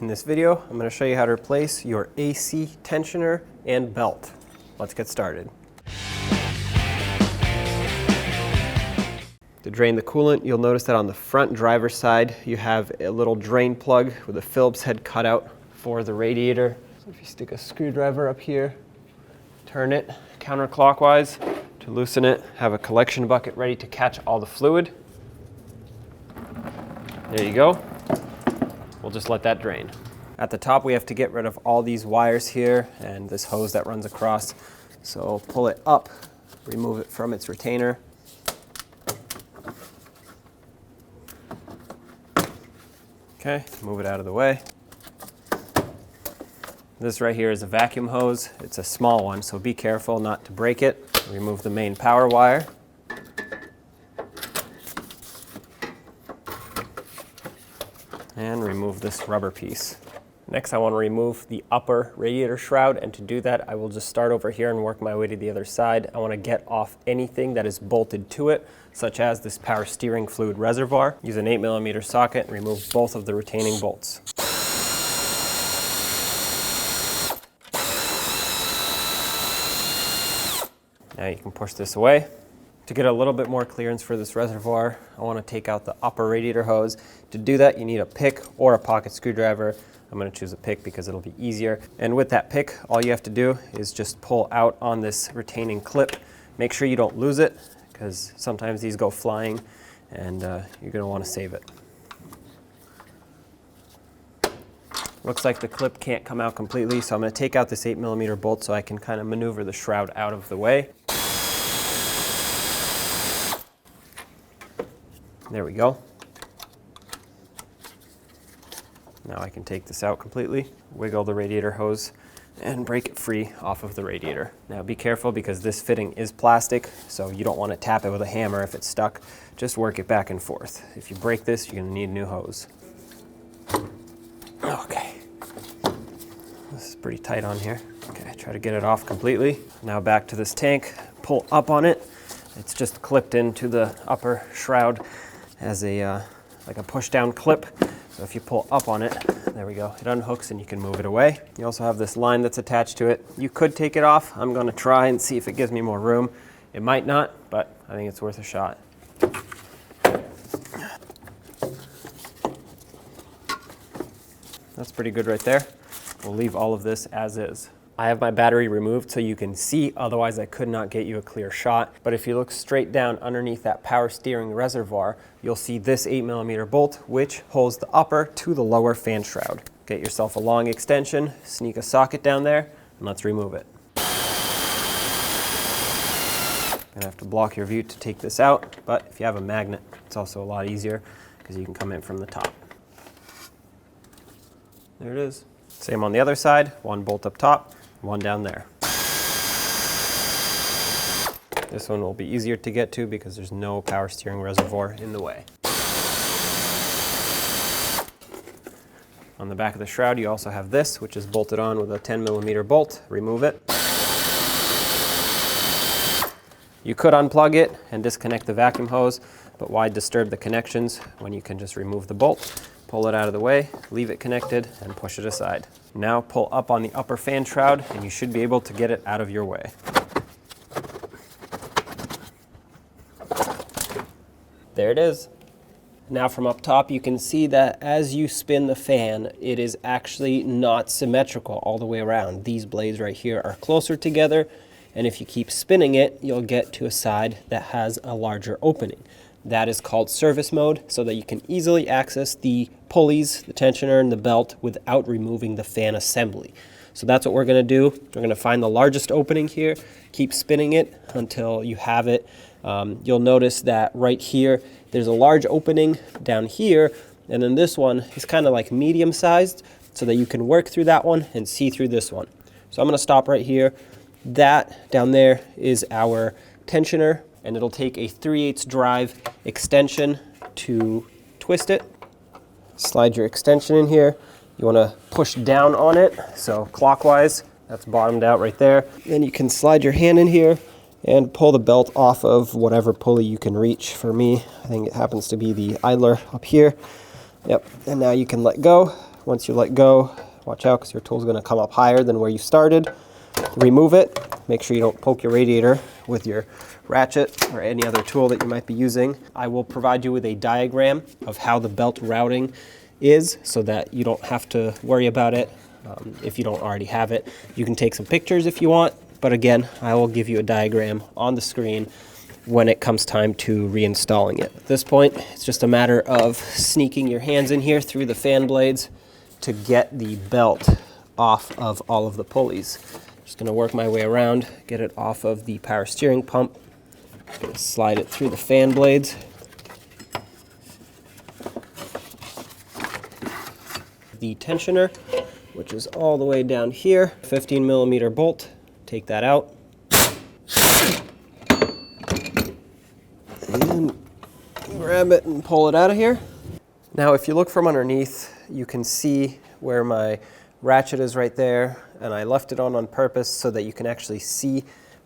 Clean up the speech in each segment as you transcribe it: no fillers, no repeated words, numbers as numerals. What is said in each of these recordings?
In this video, I'm going to show you how to replace your AC tensioner and belt. Let's get started. To drain the coolant, you'll notice that on the front driver's side, you have a little drain plug with a Phillips head cut out for the radiator. So if you stick a screwdriver up here, turn it counterclockwise to loosen it, have a collection bucket ready to catch all the fluid. There you go. We'll just let that drain. At the top, we have to get rid of all these wires here and this hose that runs across. So pull it up, remove it from its retainer. Okay, move it out of the way. This right here is a vacuum hose. It's a small one, so be careful not to break it. Remove the main power wire. And remove this rubber piece. Next, I want to remove the upper radiator shroud, and to do that, I will just start over here and work my way to the other side. I want to get off anything that is bolted to it, such as this power steering fluid reservoir. Use an 8mm socket and remove both of the retaining bolts. Now you can push this away. To get a little bit more clearance for this reservoir, I want to take out the upper radiator hose. To do that, you need a pick or a pocket screwdriver. I'm going to choose a pick because it'll be easier. And with that pick, all you have to do is just pull out on this retaining clip. Make sure you don't lose it, because sometimes these go flying and you're going to want to save it. Looks like the clip can't come out completely, so I'm going to take out this 8mm bolt so I can kind of maneuver the shroud out of the way. There we go. Now I can take this out completely, wiggle the radiator hose, and break it free off of the radiator. Now be careful because this fitting is plastic, so you don't want to tap it with a hammer if it's stuck. Just work it back and forth. If you break this, you're going to need a new hose. Okay. This is pretty tight on here. Okay, try to get it off completely. Now back to this tank, pull up on it. It's just clipped into the upper shroud as a like a push down clip. So if you pull up on it, there we go, it unhooks and you can move it away. You also have this line that's attached to it. You could take it off. I'm going to try and see if it gives me more room. It might not, but I think it's worth a shot. That's pretty good right there. We'll leave all of this as is. I have my battery removed so you can see, otherwise I could not get you a clear shot. But if you look straight down underneath that power steering reservoir, you'll see this 8mm bolt, which holds the upper to the lower fan shroud. Get yourself a long extension, sneak a socket down there, and let's remove it. Gonna have to block your view to take this out, but if you have a magnet, it's also a lot easier because you can come in from the top. There it is. Same on the other side, one bolt up top, one down there. This one will be easier to get to because there's no power steering reservoir in the way. On the back of the shroud, you also have this, which is bolted on with a 10mm bolt. Remove it. You could unplug it and disconnect the vacuum hose, but why disturb the connections when you can just remove the bolt? Pull it out of the way, leave it connected, and push it aside. Now pull up on the upper fan shroud, and you should be able to get it out of your way. There it is. Now from up top, you can see that as you spin the fan, it is actually not symmetrical all the way around. These blades right here are closer together, and if you keep spinning it, you'll get to a side that has a larger opening. That is called service mode, so that you can easily access the pulleys, the tensioner, and the belt without removing the fan assembly. So that's what we're going to do. We're going to find the largest opening here, keep spinning it until you have it. You'll notice that right here, there's a large opening down here, and then this one is kind of like medium sized, so that you can work through that one and see through this one. So I'm going to stop right here. That down there is our tensioner, and it'll take a 3/8 drive extension to twist it. Slide your extension in here. You want to push down on it, so clockwise. That's bottomed out right there. Then you can slide your hand in here and pull the belt off of whatever pulley you can reach. For me, I think it happens to be the idler up here. Yep, and now you can let go, once you let go, watch out because your tool's going to come up higher than where you started. Remove it. Make sure you don't poke your radiator with your ratchet or any other tool that you might be using. I will provide you with a diagram of how the belt routing is so that you don't have to worry about it if you don't already have it. You can take some pictures if you want, but again, I will give you a diagram on the screen when it comes time to reinstalling it. At this point, it's just a matter of sneaking your hands in here through the fan blades to get the belt off of all of the pulleys. Just going to work my way around, get it off of the power steering pump, going to slide it through the fan blades. The tensioner, which is all the way down here, 15mm bolt, take that out. And grab it and pull it out of here. Now if you look from underneath, you can see where my ratchet is right there, and I left it on purpose so that you can actually see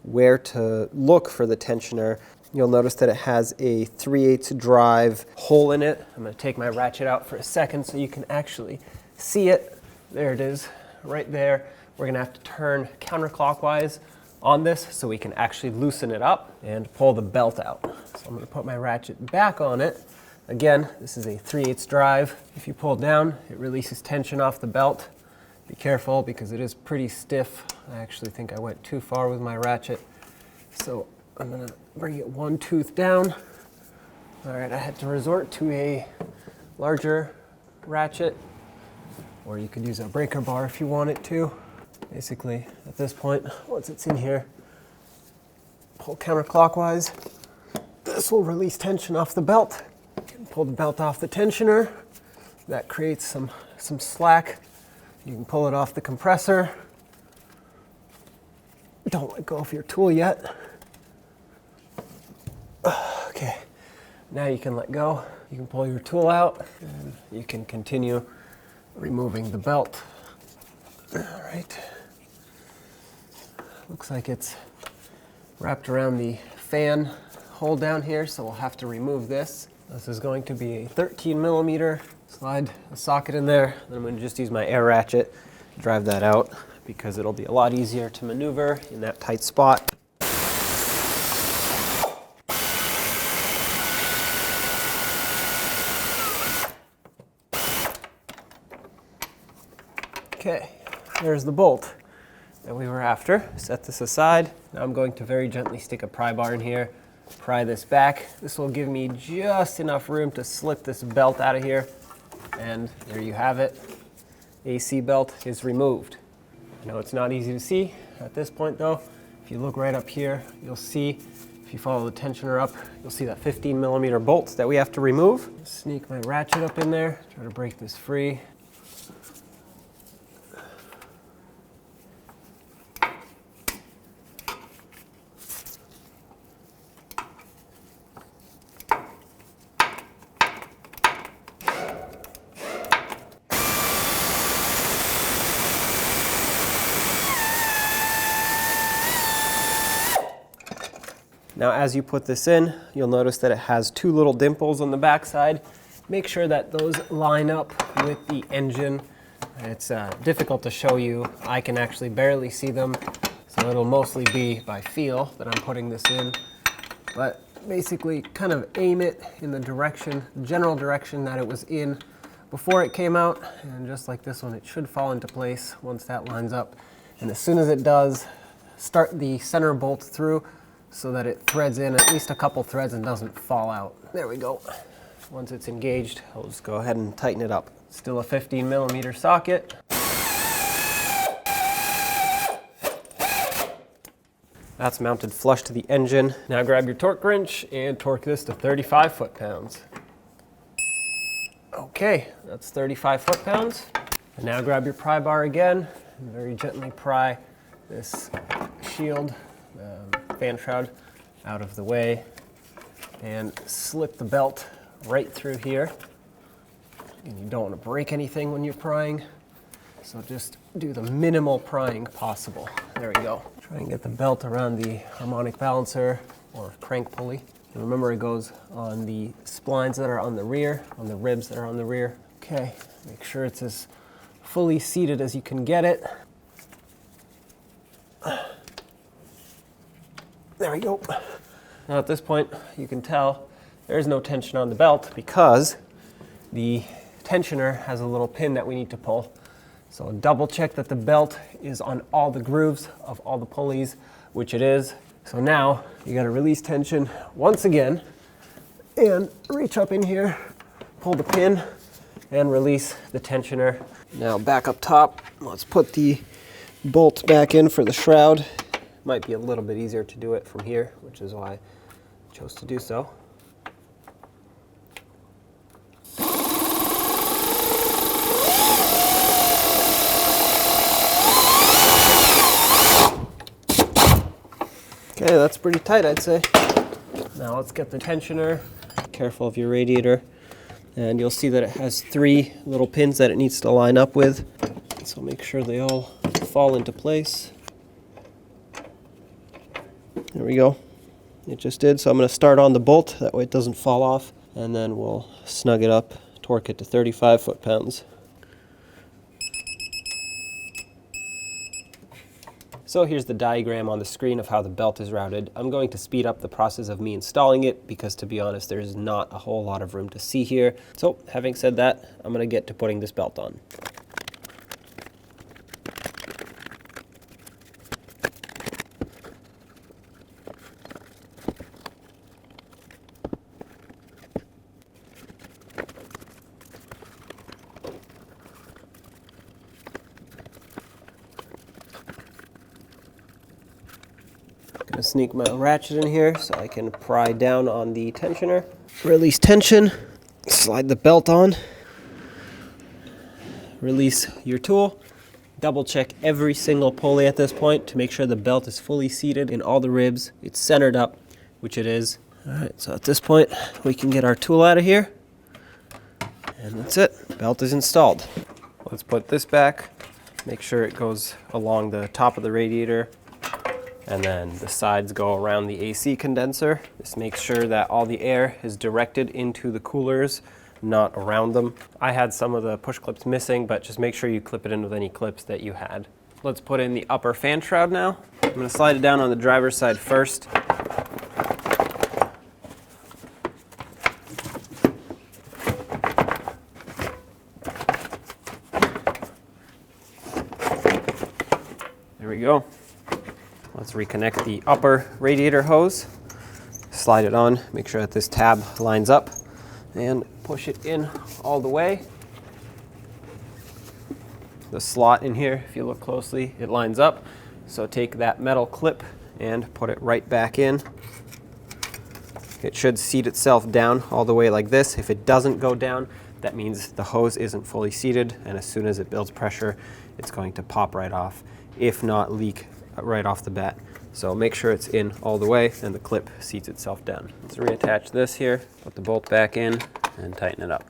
where to look for the tensioner. You'll notice that it has a 3/8 drive hole in it. I'm going to take my ratchet out for a second so you can actually see it. There it is, right there. We're going to have to turn counterclockwise on this so we can actually loosen it up and pull the belt out. So I'm going to put my ratchet back on it. Again, this is a 3/8 drive. If you pull down, it releases tension off the belt. Be careful because it is pretty stiff. I actually think I went too far with my ratchet. So I'm going to bring it one tooth down. All right, I had to resort to a larger ratchet, or you could use a breaker bar if you wanted to. Basically, at this point, once it's in here, pull counterclockwise. This will release tension off the belt. Pull the belt off the tensioner. That creates some slack. You can pull it off the compressor. Don't let go of your tool yet. Okay, now you can let go. You can pull your tool out and you can continue removing the belt. All right. Looks like it's wrapped around the fan hole down here, so we'll have to remove this. This is going to be a 13mm. Slide a socket in there, then I'm going to just use my air ratchet to drive that out because it'll be a lot easier to maneuver in that tight spot. Okay, there's the bolt that we were after. Set this aside. Now I'm going to very gently stick a pry bar in here, pry this back. This will give me just enough room to slip this belt out of here. And there you have it. AC belt is removed. I know it's not easy to see at this point though. If you look right up here, you'll see, if you follow the tensioner up, you'll see that 15mm bolt that we have to remove. Sneak my ratchet up in there, try to break this free. Now as you put this in, you'll notice that it has two little dimples on the backside. Make sure that those line up with the engine. It's difficult to show you. I can actually barely see them, so it'll mostly be by feel that I'm putting this in. But basically kind of aim it in the direction, general direction that it was in before it came out. And just like this one, it should fall into place once that lines up. And as soon as it does, start the center bolt through so that it threads in at least a couple threads and doesn't fall out. There we go. Once it's engaged, I'll just go ahead and tighten it up. Still a 15mm socket. That's mounted flush to the engine. Now grab your torque wrench and torque this to 35 foot-pounds. Okay, that's 35 foot-pounds. And now grab your pry bar again and very gently pry this shield, fan shroud, out of the way and slip the belt right through here. And you don't want to break anything when you're prying, so just do the minimal prying possible. There we go. Try and get the belt around the harmonic balancer or crank pulley. And remember, it goes on the splines that are on the rear, on the ribs that are on the rear. Okay, make sure it's as fully seated as you can get it. There we go. Now at this point, you can tell there's no tension on the belt because the tensioner has a little pin that we need to pull. So double check that the belt is on all the grooves of all the pulleys, which it is. So now you got to release tension once again and reach up in here, pull the pin and release the tensioner. Now back up top, let's put the bolt back in for the shroud. Might be a little bit easier to do it from here, which is why I chose to do so. Okay, that's pretty tight, I'd say. Now let's get the tensioner. Careful of your radiator. And you'll see that it has 3 little pins that it needs to line up with. So make sure they all fall into place. There we go. It just did. So I'm going to start on the bolt, that way it doesn't fall off. And then we'll snug it up, torque it to 35 foot-pounds. So here's the diagram on the screen of how the belt is routed. I'm going to speed up the process of me installing it because, to be honest, there's not a whole lot of room to see here. So having said that, I'm going to get to putting this belt on. Gonna sneak my ratchet in here so I can pry down on the tensioner. Release tension, slide the belt on, release your tool. Double check every single pulley at this point to make sure the belt is fully seated in all the ribs. It's centered up, which it is. All right, so at this point we can get our tool out of here. And that's it, belt is installed. Let's put this back, make sure it goes along the top of the radiator. And then the sides go around the AC condenser. This makes sure that all the air is directed into the coolers, not around them. I had some of the push clips missing, but just make sure you clip it in with any clips that you had. Let's put in the upper fan shroud now. I'm going to slide it down on the driver's side first. There we go. Let's reconnect the upper radiator hose, slide it on, make sure that this tab lines up, and push it in all the way. The slot in here, if you look closely, it lines up. So take that metal clip and put it right back in. It should seat itself down all the way like this. If it doesn't go down, that means the hose isn't fully seated, and as soon as it builds pressure, it's going to pop right off, if not leak right off the bat. So make sure it's in all the way and the clip seats itself down. Let's reattach this here, put the bolt back in and tighten it up.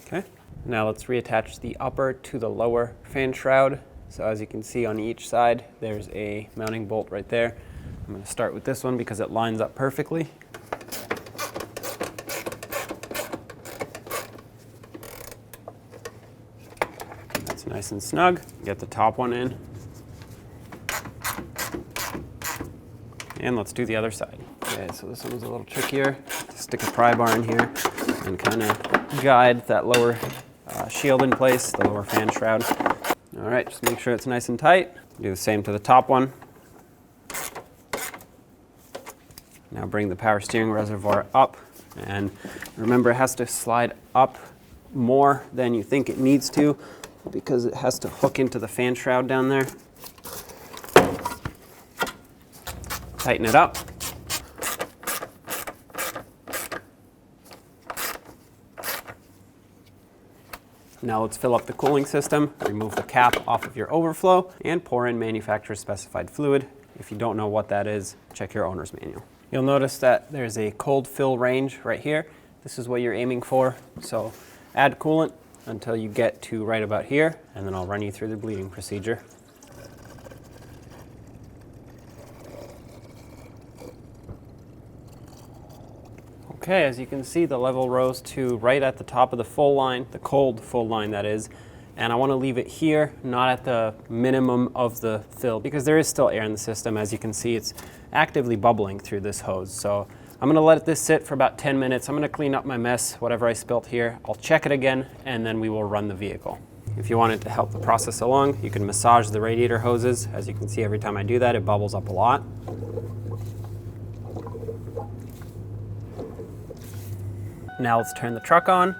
Okay, now let's reattach the upper to the lower fan shroud. So as you can see on each side, there's a mounting bolt right there. I'm going to start with this one because it lines up perfectly. Nice and snug. Get the top one in. And let's do the other side. Okay, so this one was a little trickier. Just stick a pry bar in here and kind of guide that lower shield in place, the lower fan shroud. All right, just make sure it's nice and tight. Do the same to the top one. Now bring the power steering reservoir up, and remember it has to slide up more than you think it needs to, because it has to hook into the fan shroud down there. Tighten it up. Now let's fill up the cooling system, remove the cap off of your overflow, and pour in manufacturer's specified fluid. If you don't know what that is, check your owner's manual. You'll notice that there's a cold fill range right here. This is what you're aiming for. So add coolant until you get to right about here, and then I'll run you through the bleeding procedure. Okay, as you can see, the level rose to right at the top of the full line, the cold full line that is, and I want to leave it here, not at the minimum of the fill, because there is still air in the system. As you can see, it's actively bubbling through this hose. So I'm going to let this sit for about 10 minutes. I'm going to clean up my mess, whatever I spilt here. I'll check it again, and then we will run the vehicle. If you want it to help the process along, you can massage the radiator hoses. As you can see, every time I do that, it bubbles up a lot. Now let's turn the truck on,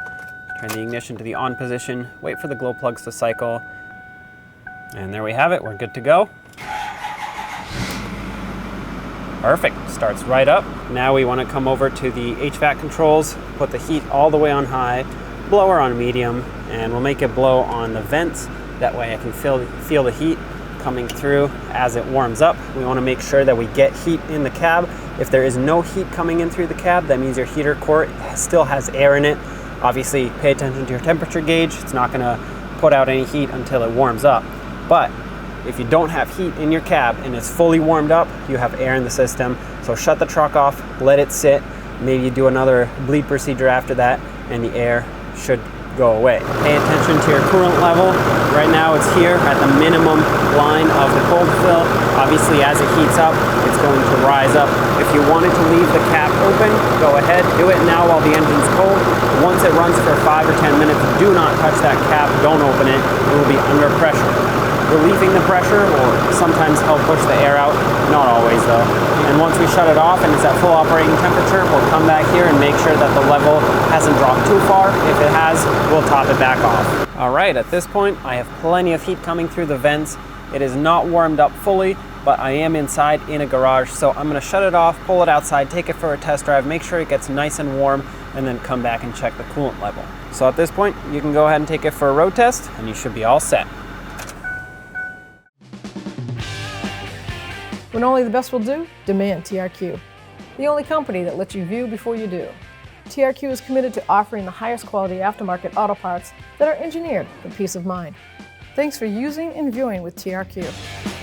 turn the ignition to the on position, wait for the glow plugs to cycle, and there we have it, we're good to go. Perfect, starts right up. Now we want to come over to the HVAC controls, put the heat all the way on high, blower on medium, and we'll make it blow on the vents. That way I can feel the heat coming through as it warms up. We want to make sure that we get heat in the cab. If there is no heat coming in through the cab, that means your heater core still has air in it. Obviously, pay attention to your temperature gauge. It's not going to put out any heat until it warms up. But if you don't have heat in your cab and it's fully warmed up, you have air in the system. So shut the truck off, let it sit. Maybe you do another bleed procedure after that, and the air should go away. Pay attention to your coolant level. Right now it's here at the minimum line of the cold fill. Obviously, as it heats up, it's going to rise up. If you wanted to leave the cap open, go ahead, do it now while the engine's cold. Once it runs for 5 or 10 minutes, do not touch that cap, don't open it. It will be under pressure. Relieving the pressure will sometimes help push the air out, not always though. And once we shut it off and it's at full operating temperature, we'll come back here and make sure that the level hasn't dropped too far. If it has, we'll top it back off. All right, at this point, I have plenty of heat coming through the vents. It is not warmed up fully, but I am inside in a garage, so I'm gonna shut it off, pull it outside, take it for a test drive, make sure it gets nice and warm, and then come back and check the coolant level. So at this point, you can go ahead and take it for a road test, and you should be all set. When only the best will do, demand TRQ. The only company that lets you view before you do. TRQ is committed to offering the highest quality aftermarket auto parts that are engineered for peace of mind. Thanks for using and viewing with TRQ.